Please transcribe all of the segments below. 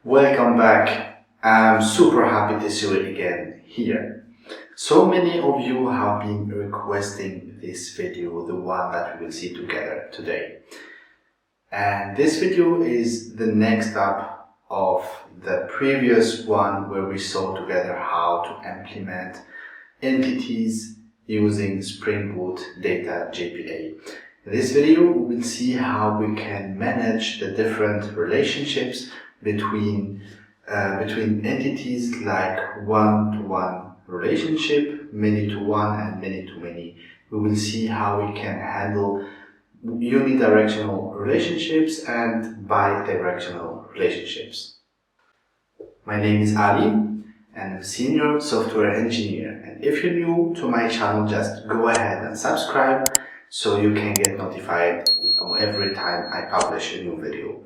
Welcome back. I'm super happy to see you again here. So many of you have been requesting this video, the one that we will see together today. And this video is the next up of the previous one where we saw together how to implement entities using Springboot Data JPA. In this video, we will see how we can manage the different relationships between entities like one-to-one relationship, many-to-one and many-to-many. We will see how we can handle unidirectional relationships and bidirectional relationships. My name is Ali and I'm a senior software engineer. And if you're new to my channel, just go ahead and subscribe so you can get notified every time I publish a new video.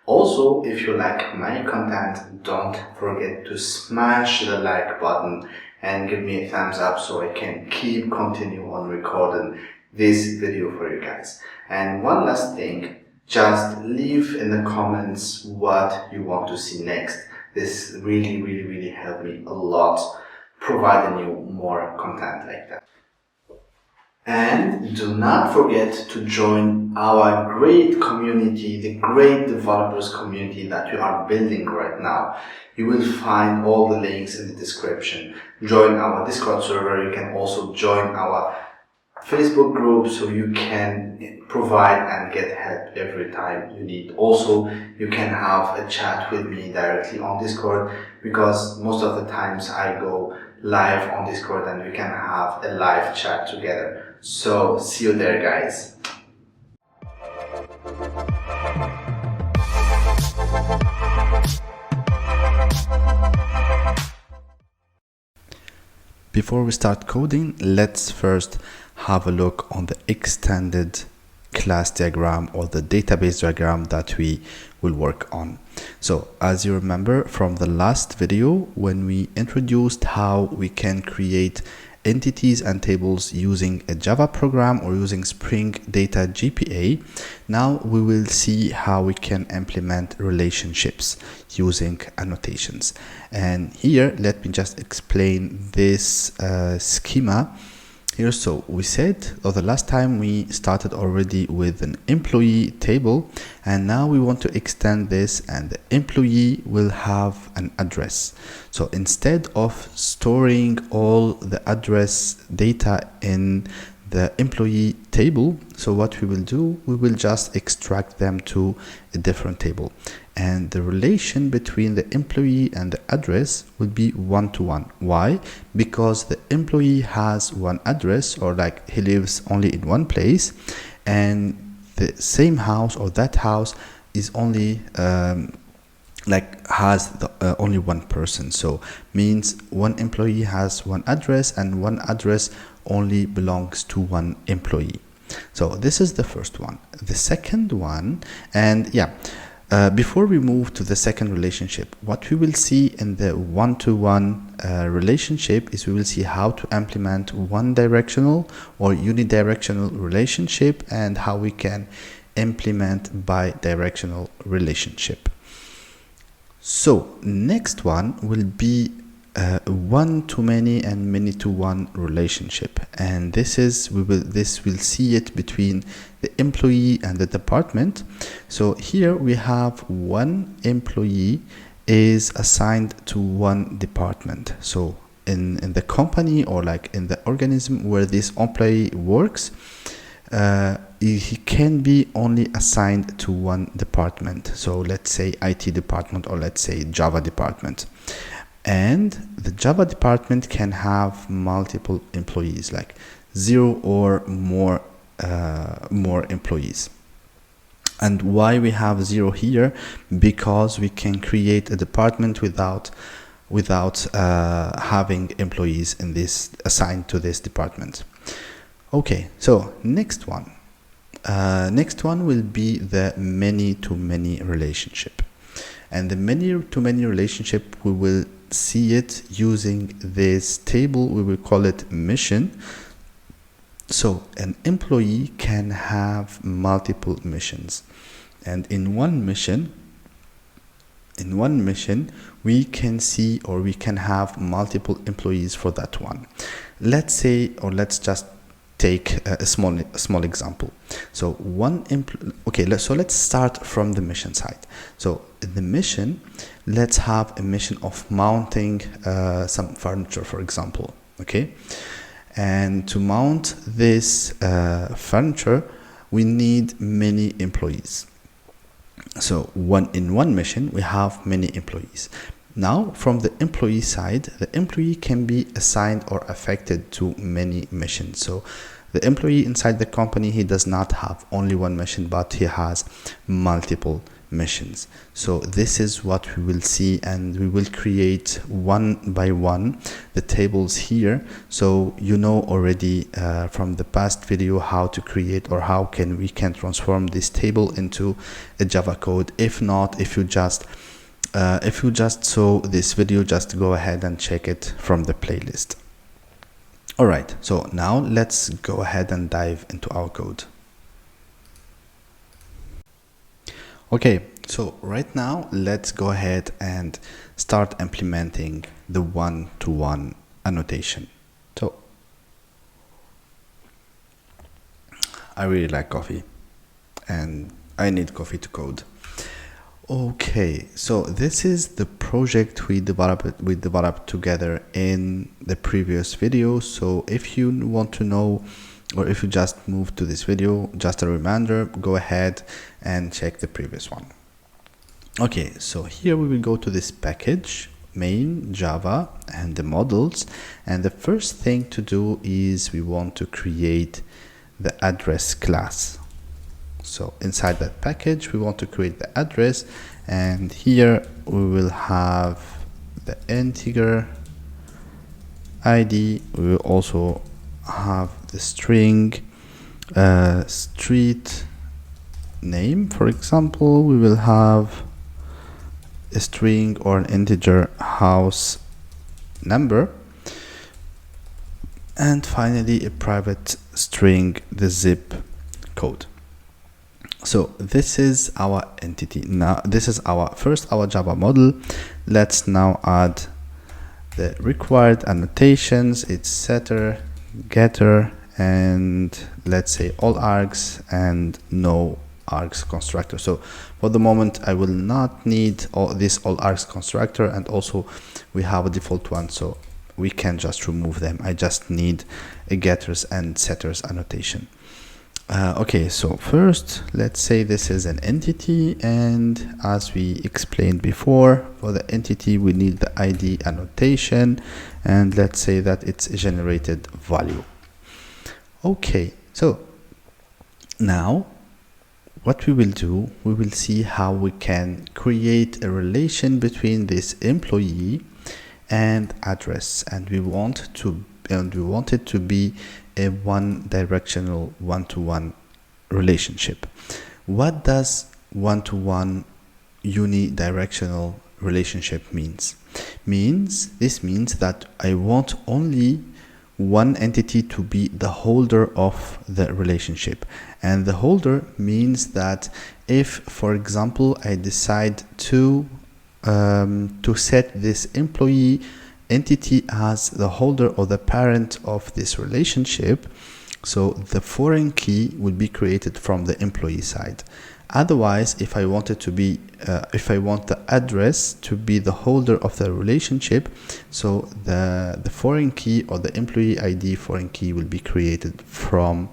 Also, if you like my content, don't forget to smash the like button and give me a thumbs up so I can keep continue on recording this video for you guys. And one last thing, just leave in the comments what you want to see next. This really helped me a lot, providing you more content like that. And do not forget to join our great community, the great developers community that we are building right now. You will find all the links in the description. Join our Discord server. You can also join our Facebook group so you can provide and get help every time you need. Also, you can have a chat with me directly on Discord because most of the times I go live on Discord and we can have a live chat together. So see you there, guys. Before we start coding, let's first have a look on the extended class diagram or the database diagram that we will work on. So as you remember from the last video, when we introduced how we can create entities and tables using a Java program or using Spring Data JPA, now we will see how we can implement relationships using annotations. And here, let me just explain this schema here. So we said the last time we started already with an employee table, and now we want to extend this, and the employee will have an address. So instead of storing all the address data in the employee table, so what we will do, we will just extract them to a different table, and the relation between the employee and the address will be one-to-one. Why? Because the employee has one address, or like he lives only in one place, and the same house or that house is only has only one person. So means one employee has one address, and one address only belongs to one employee. So this is the first one. The second one, and before we move to the second relationship, what we will see in the one-to-one relationship is we will see how to implement one-directional or unidirectional relationship and how we can implement bi-directional relationship. So next one will be one-to-many and many-to-one relationship, and this will see it between the employee and the department. So here we have one employee is assigned to one department. So in the company or like in the organism where this employee works, he can be only assigned to one department. So let's say IT department, or let's say Java department. And the Java department can have multiple employees, like 0 or more employees. And why we have 0 here? Because we can create a department without having employees in this assigned to this department. Okay, so next one will be the many-to-many relationship. And the many-to-many relationship, we will see it using this table. We will call it mission. So an employee can have multiple missions, and in one mission in one mission, we can see or we can have multiple employees for that one. Let's say, or let's just take a small example. So let's start from the mission side. So in the mission, let's have a mission of mounting some furniture, for example. Okay, and to mount this furniture, we need many employees. So in one mission, we have many employees. Now, from the employee side, the employee can be assigned or affected to many missions. So the employee inside the company, he does not have only one mission, but he has multiple missions. So this is what we will see, and we will create one by one the tables here. So you know already from the past video how to create or how we can transform this table into a Java code. If not, if you just saw this video, just go ahead and check it from the playlist. Alright, so now let's go ahead and dive into our code. Okay, so right now let's go ahead and start implementing the one-to-one annotation. So I really like coffee and I need coffee to code. Okay, so this is the project we developed together in the previous video. So if you want to know, or if you just move to this video, just a reminder, go ahead and check the previous one. Okay, so here we will go to this package, main Java, and the models. And the first thing to do is we want to create the address class. So inside that package, we want to create the address, and here we will have the integer ID. We will also have the string street name. For example, we will have a string or an integer house number, and finally a private string, the zip code. So this is our entity. Now this is our Java model. Let's now add the required annotations. It's setter, getter, and let's say all args and no args constructor. So for the moment, I will not need all args constructor, and also we have a default one, so we can just remove them. I just need a getters and setters annotation. Okay, so first let's say this is an entity, and as we explained before, for the entity we need the ID annotation, and let's say that it's a generated value. Okay, so now what we will do, we will see how we can create a relation between this employee and address, and we want it to be a one-directional one-to-one relationship. What does one-to-one unidirectional relationship means? This means that I want only one entity to be the holder of the relationship, and the holder means that if, for example, I decide to set this employee entity as the holder or the parent of this relationship, so the foreign key will be created from the employee side. Otherwise, if I want the address to be the holder of the relationship, so the foreign key or the employee ID foreign key will be created from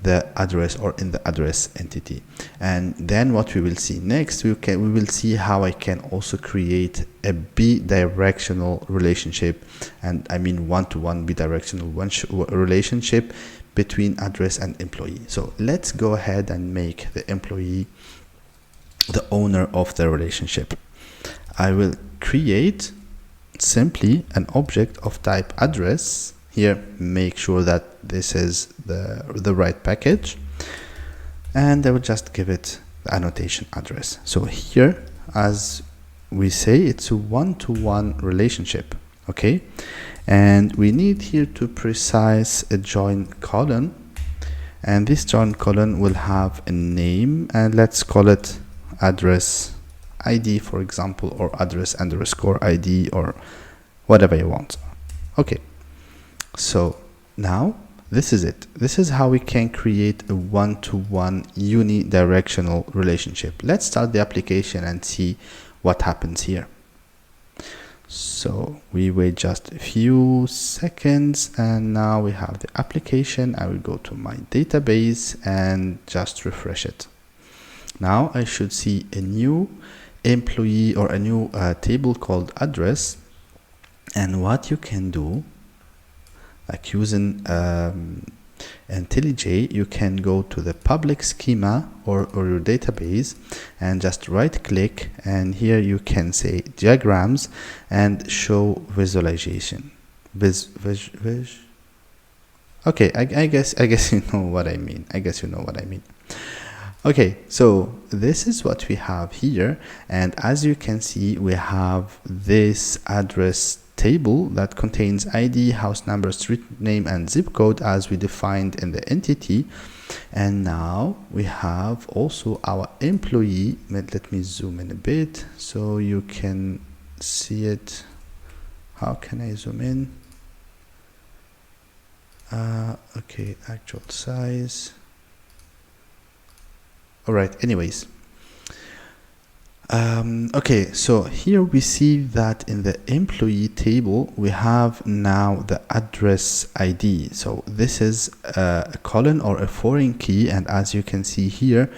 the address or in the address entity. And then what we will see next, we will see how I can also create a bidirectional relationship, and I mean one-to-one bidirectional relationship between address and employee. So let's go ahead and make the employee the owner of the relationship. I will create simply an object of type address. Here, make sure that this is the right package, and I will just give it the annotation address. So here, as we say, it's a one-to-one relationship. Okay, and we need here to precise a join colon, and this join colon will have a name, and let's call it address ID, for example, or address underscore ID, or whatever you want. Okay, so now this is it. This is how we can create a one-to-one unidirectional relationship. Let's start the application and see what happens here. So we wait just a few seconds, and now we have the application. I will go to my database and just refresh it. Now I should see a new employee or a new table called address. And what you can do, like using IntelliJ, you can go to the public schema or your database and just right click, and here you can say diagrams and show visualization. Okay, I guess you know what I mean. Okay, so this is what we have here, and as you can see, we have this address table that contains ID, house number, street name, and zip code as we defined in the entity. And now we have also our employee. Let me zoom in a bit so you can see it. How can I zoom in? Okay, actual size. All right, anyways. Okay, so here we see that in the employee table we have now the address ID. So this is a colon or a foreign key, and as you can see here,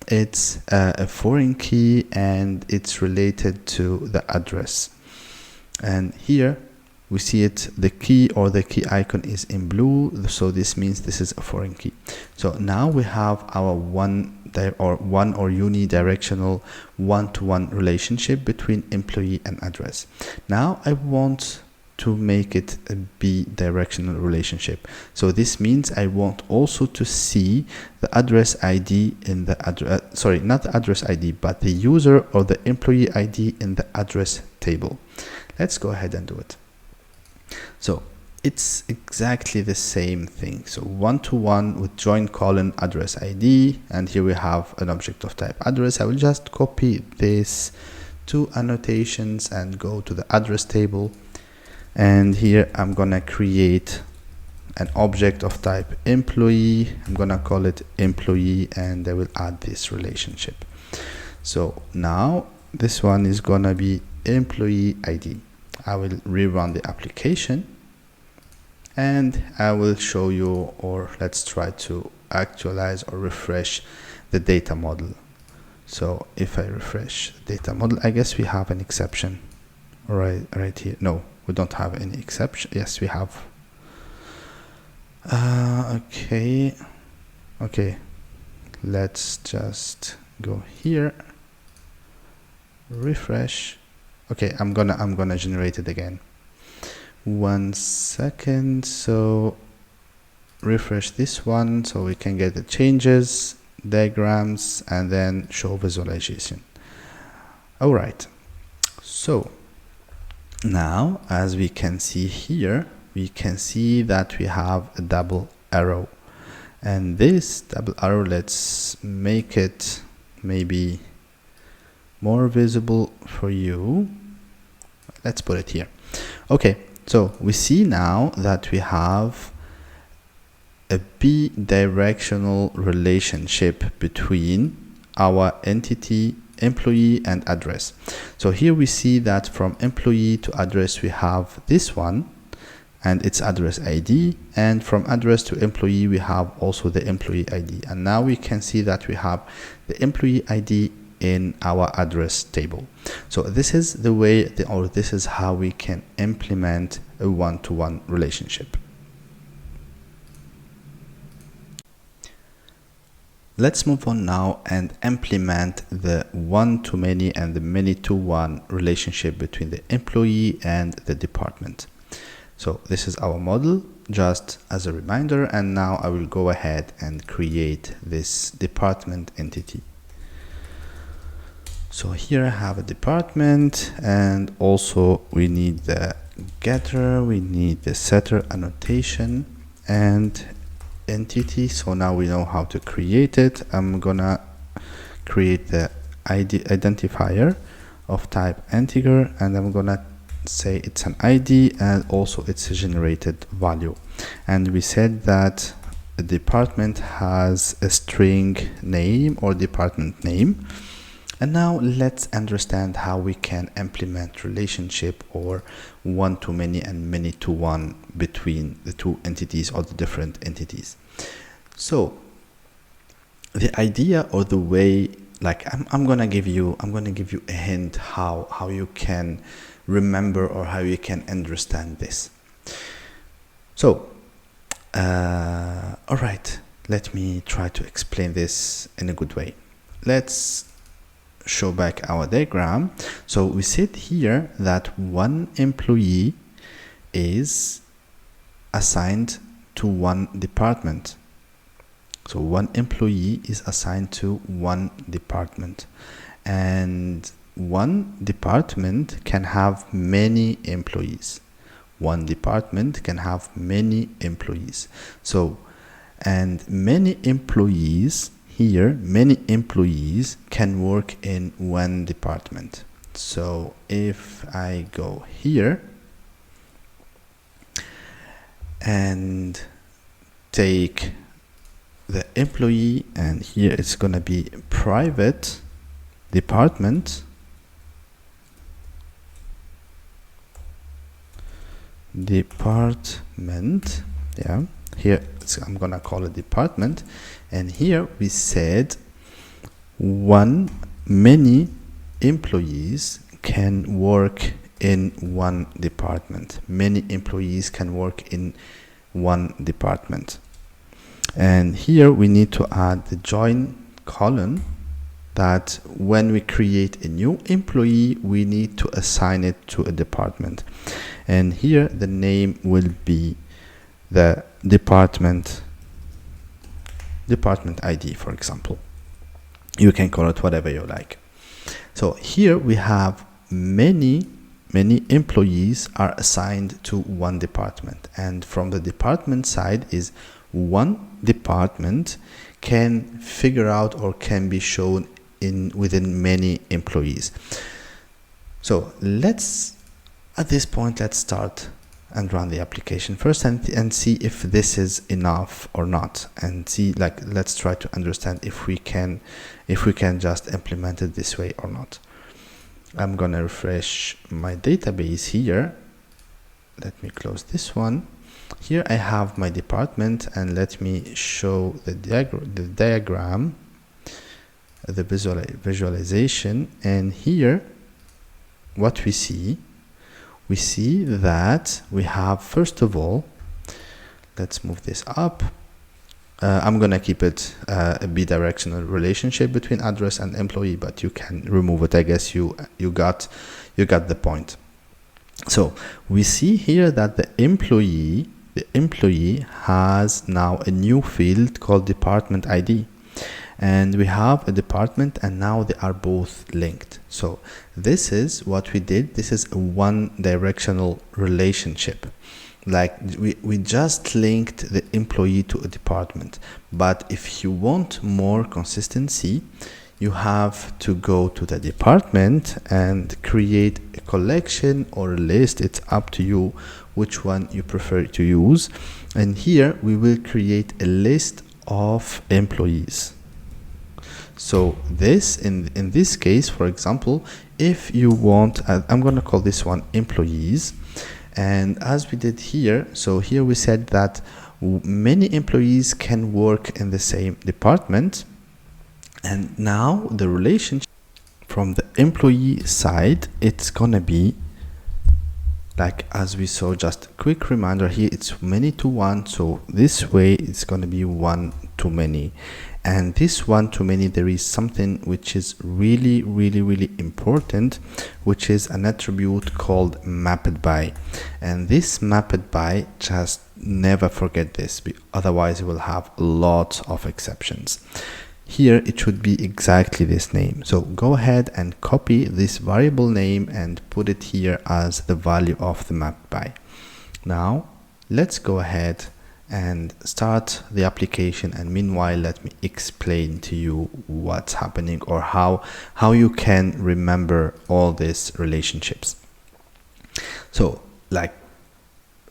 it's a foreign key and it's related to the address. And here we see it, the key or the key icon is in blue, so this means this is a foreign key. So now we have our one or unidirectional one-to-one relationship between employee and address. Now I want to make it a bidirectional relationship. So this means I want also to see the address ID in the address, sorry, not the address ID, but the user or the employee ID in the address table. Let's go ahead and do it. So it's exactly the same thing. So one-to-one with join colon address ID, and here we have an object of type address. I will just copy this two annotations and go to the address table, and here I'm gonna create an object of type employee. I'm gonna call it employee, and I will add this relationship. So now this one is gonna be employee ID. I will rerun the application and I will show you, or let's try to actualize or refresh the data model. So if I refresh the data model, I guess we have an exception right here. No, we don't have any exception. Yes, we have. Okay, let's just go here, refresh. Okay, I'm gonna generate it again. 1 second. So refresh this one so we can get the changes, diagrams, and then show visualization. All right, so now as we can see here, we can see that we have a double arrow, and this double arrow, let's make it maybe more visible for you. Let's put it here. Okay, so we see now that we have a bidirectional relationship between our entity, employee, and address. So here we see that from employee to address we have this one and its address ID, and from address to employee we have also the employee ID, and now we can see that we have the employee ID in our address table. So this is the way, this is how we can implement a one-to-one relationship. Let's move on now and implement the one-to-many and the many-to-one relationship between the employee and the department. So this is our model, just as a reminder, and now I will go ahead and create this department entity. So here I have a department, and also we need the getter, we need the setter annotation and entity. So now we know how to create it. I'm gonna create the ID identifier of type integer, and I'm gonna say it's an ID and also it's a generated value. And we said that the department has a string name or department name. And now let's understand how we can implement relationship or one-to-many and many-to-one between the two entities or the different entities. So the idea or the way, like I'm gonna give you a hint how you can remember or how you can understand this. So all right, let me try to explain this in a good way. Let's show back our diagram. So we said here that one employee is assigned to one department. So one employee is assigned to one department, and one department can have many employees. One department can have many employees. So, and many employees here, many employees can work in one department. So if I go here and take the employee, and here it's gonna be private department, yeah, here I'm gonna call it department, and here we said many employees can work in one department. Many employees can work in one department. And here we need to add the join column, that when we create a new employee, we need to assign it to a department. And here the name will be the department ID, for example. You can call it whatever you like. So here we have many employees are assigned to one department, and from the department side is one department can figure out or can be shown within many employees. So at this point let's start and run the application first and see if this is enough or not, and see, like, let's try to understand if we can just implement it this way or not. I'm gonna refresh my database here. Let me close this one. Here I have my department, and let me show the diagram, the visualization. And here what we see that we have, first of all, let's move this up. I'm gonna keep it a bidirectional relationship between address and employee, but you can remove it. I guess you got the point. So we see here that the employee has now a new field called department ID, and we have a department, and now they are both linked. So this is what we did. This is a one directional relationship. Like we just linked the employee to a department. But if you want more consistency, you have to go to the department and create a collection or a list. It's up to you which one you prefer to use. And here we will create a list of employees. So this, in this case, for example, if you want, I'm going to call this one employees. And as we did here, so here we said that many employees can work in the same department. And now the relationship from the employee side, it's gonna be like, as we saw, just a quick reminder here, it's many-to-one. So this way it's gonna be one-to-many. And this one-to-many, there is something which is really important, which is an attribute called mapped by. And this mapped by, just never forget this, otherwise you will have lots of exceptions. Here it should be exactly this name. So go ahead and copy this variable name and put it here as the value of the mapped by. Now let's go ahead and start the application, and meanwhile let me explain to you what's happening, or how you can remember all these relationships. So like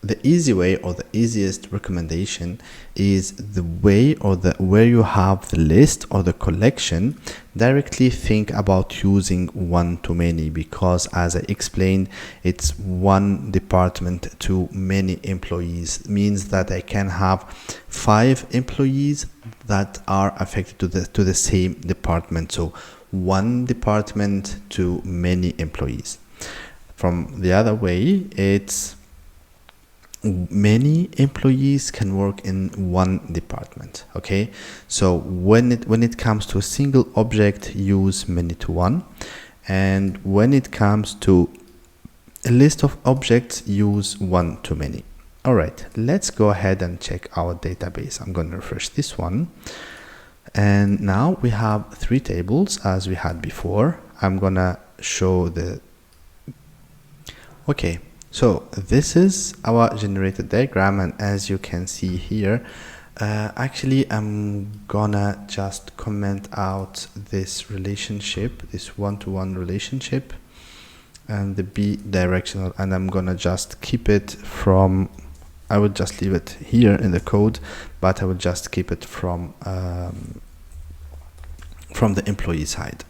the easy way, or the easiest recommendation, is the way, or the where you have the list or the collection. Directly think about using one-to-many, because as I explained, it's one department to many employees. It means that I can have 5 employees that are affected to the same department. So one department to many employees. From the other way, it's many employees can work in one department. Okay, so when it comes to a single object, use ManyToOne, and when it comes to a list of objects, use OneToMany. All right, let's go ahead and check our database. I'm going to refresh this one, and now we have 3 tables as we had before. I'm gonna show the okay. So this is our generated diagram, and as you can see here, actually I'm gonna just comment out this relationship, this one-to-one relationship, and the bidirectional, and I'm gonna just keep it from, I would just leave it here in the code, but I would just keep it from the employee side.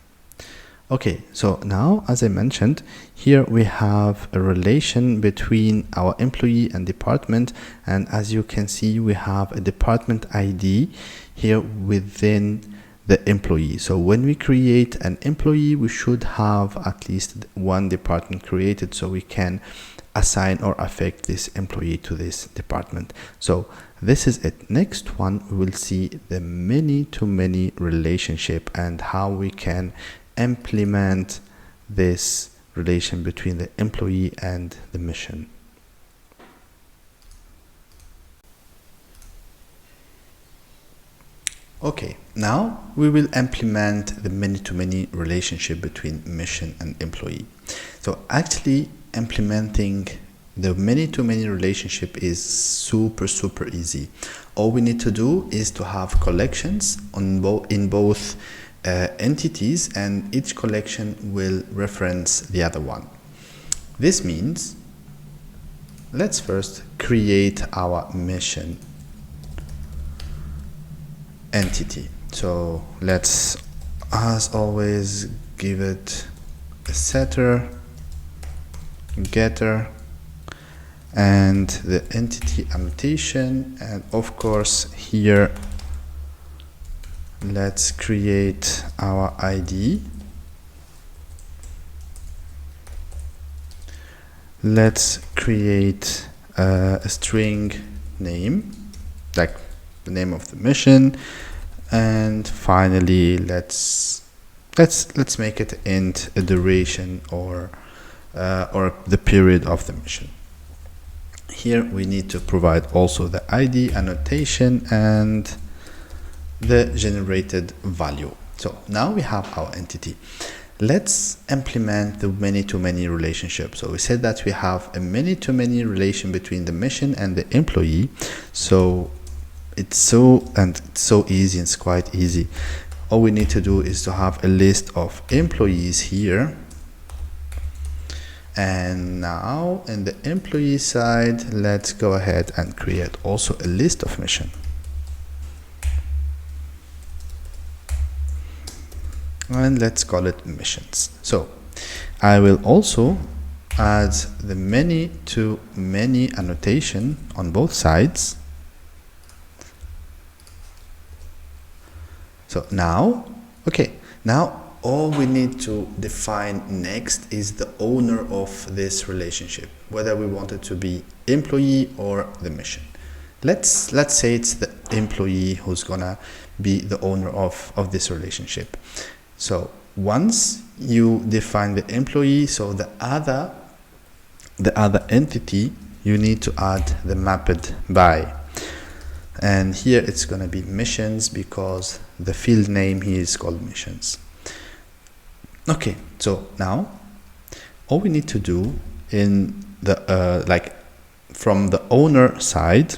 Okay, so now, as I mentioned, here we have a relation between our employee and department, and as you can see, we have a department ID here within the employee. So when we create an employee, we should have at least one department created, so we can assign or affect this employee to this department. So this is it. Next one, we will see the many-to-many relationship and how we can implement this relation between the employee and the mission. Okay, now we will implement the many-to-many relationship between mission and employee. So actually implementing the many-to-many relationship is super easy. All we need to do is to have collections in both entities, and each collection will reference the other one. This means let's first create our mission entity. So let's, as always, give it a setter, getter, and the entity annotation, and of course here let's create our ID. Let's create a string name, like the name of the mission, and finally let's make it int a duration or the period of the mission. Here we need to provide also the ID annotation and the generated value. So now we have our entity. Let's implement the many-to-many relationship. So we said that we have a many-to-many relation between the mission and the employee. So it's so easy, it's quite easy. All we need to do is to have a list of employees here. And now in the employee side, let's go ahead and create also a list of mission. And let's call it missions. So I will also add the many-to-many annotation on both sides. So now, okay, now all we need to define next is the owner of this relationship, whether we want it to be employee or the mission. Let's say it's the employee who's gonna be the owner of this relationship. So once you define the employee, so the other entity, you need to add the mapped by, and here it's going to be missions because the field name here is called missions. Okay, so now all we need to do in the from the owner side,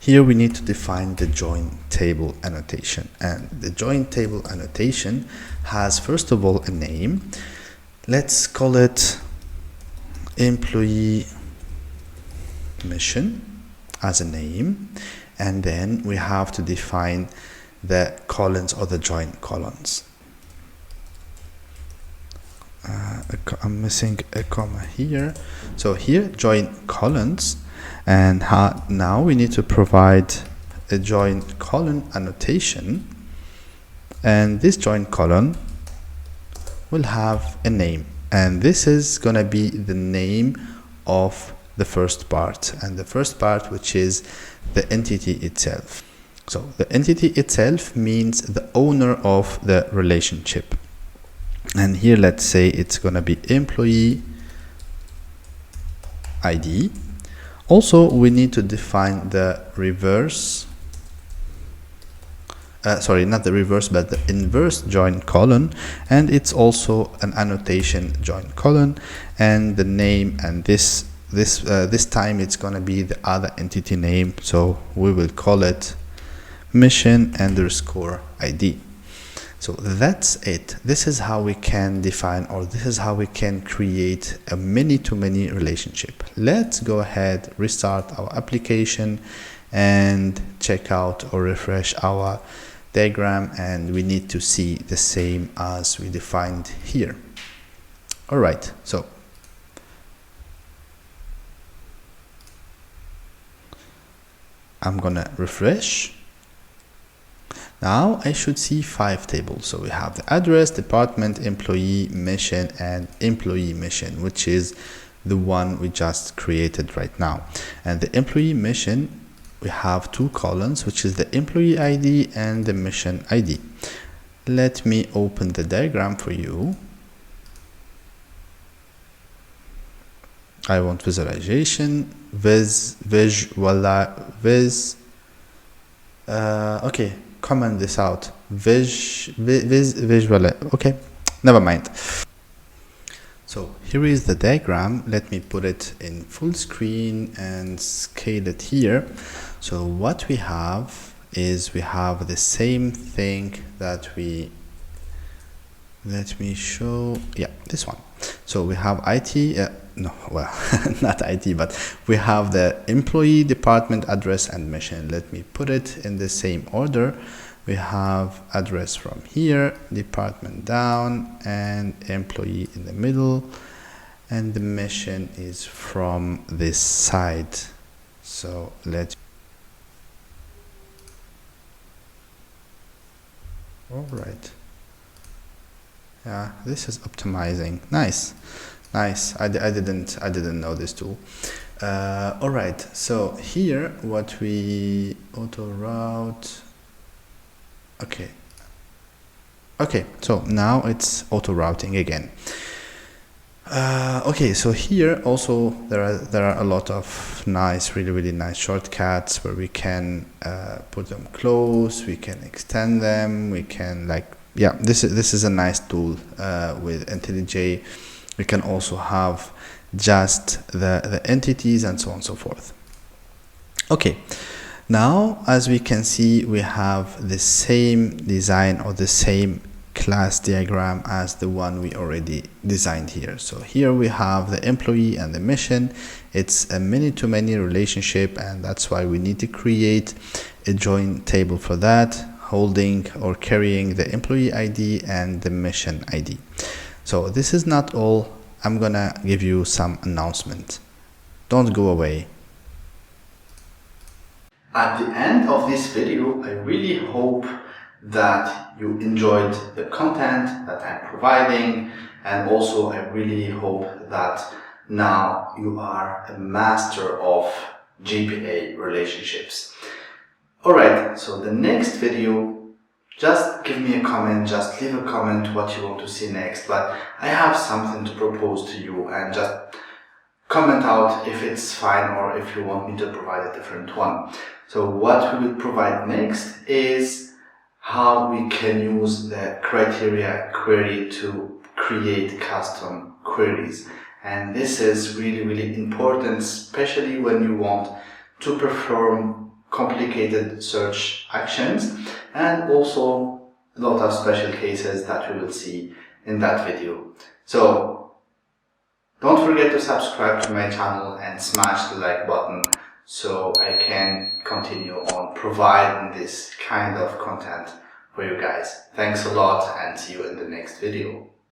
here we need to define the join table annotation, and the join table annotation has first of all a name. Let's call it employee mission as a name, and then we have to define the colons or the join colons. I'm missing a comma here, so here join colons, and now we need to provide a join colon annotation, and this join colon will have a name, and this is gonna be the name of the first part, and the first part, which is the entity itself. So the entity itself means the owner of the relationship, and here let's say it's gonna be employee ID. Also we need to define the reverse, sorry, not the reverse but the inverse join colon, and it's also an annotation join colon, and the name, and this time it's gonna be the other entity name, so we will call it mission underscore ID. So that's it. This is how we can define, or this is how we can create a many-to-many relationship. Let's go ahead, restart our application and check out or refresh our diagram, and we need to see the same as we defined here. All right, so I'm gonna refresh. Now I should see 5 tables. So we have the address, department, employee, mission, and employee mission, which is the one we just created right now. And the employee mission, we have 2 columns, which is the employee ID and the mission ID. Let me open the diagram for you. I want visualization, okay, comment this out, visual, okay, never mind. So here is the diagram. Let me put it in full screen and scale it here. So what we have is we have the same thing that we, let me show, yeah, this one. So we have IT, no, well, not IT, but we have the employee, department, address, and mission. Let me put it in the same order. We have address from here, department down, and employee in the middle, and the mission is from this side. So let's, all right. Yeah, this is optimizing. Nice. Nice. I didn't know this tool. All right. So here, what we auto route. Okay. Okay. So now it's auto routing again. Okay. So here also there are a lot of nice, really nice shortcuts where we can put them close. We can extend them. We can like, yeah. This is a nice tool with IntelliJ. We can also have just the entities and so on and so forth. Okay, now as we can see, we have the same design or the same class diagram as the one we already designed here. So here we have the employee and the mission. It's a many-to-many relationship, and that's why we need to create a join table for that, holding or carrying the employee ID and the mission ID. So this is not all. I'm gonna give you some announcement. Don't go away. At the end of this video, I really hope that you enjoyed the content that I'm providing, and also I really hope that now you are a master of JPA relationships. Alright, so the next video, just give me a comment, just leave a comment what you want to see next, but I have something to propose to you, and just comment out if it's fine or if you want me to provide a different one. So what we will provide next is how we can use the criteria query to create custom queries. And this is really important, especially when you want to perform complicated search actions, and also a lot of special cases that we will see in that video. So don't forget to subscribe to my channel and smash the like button so I can continue on providing this kind of content for you guys. Thanks a lot and see you in the next video.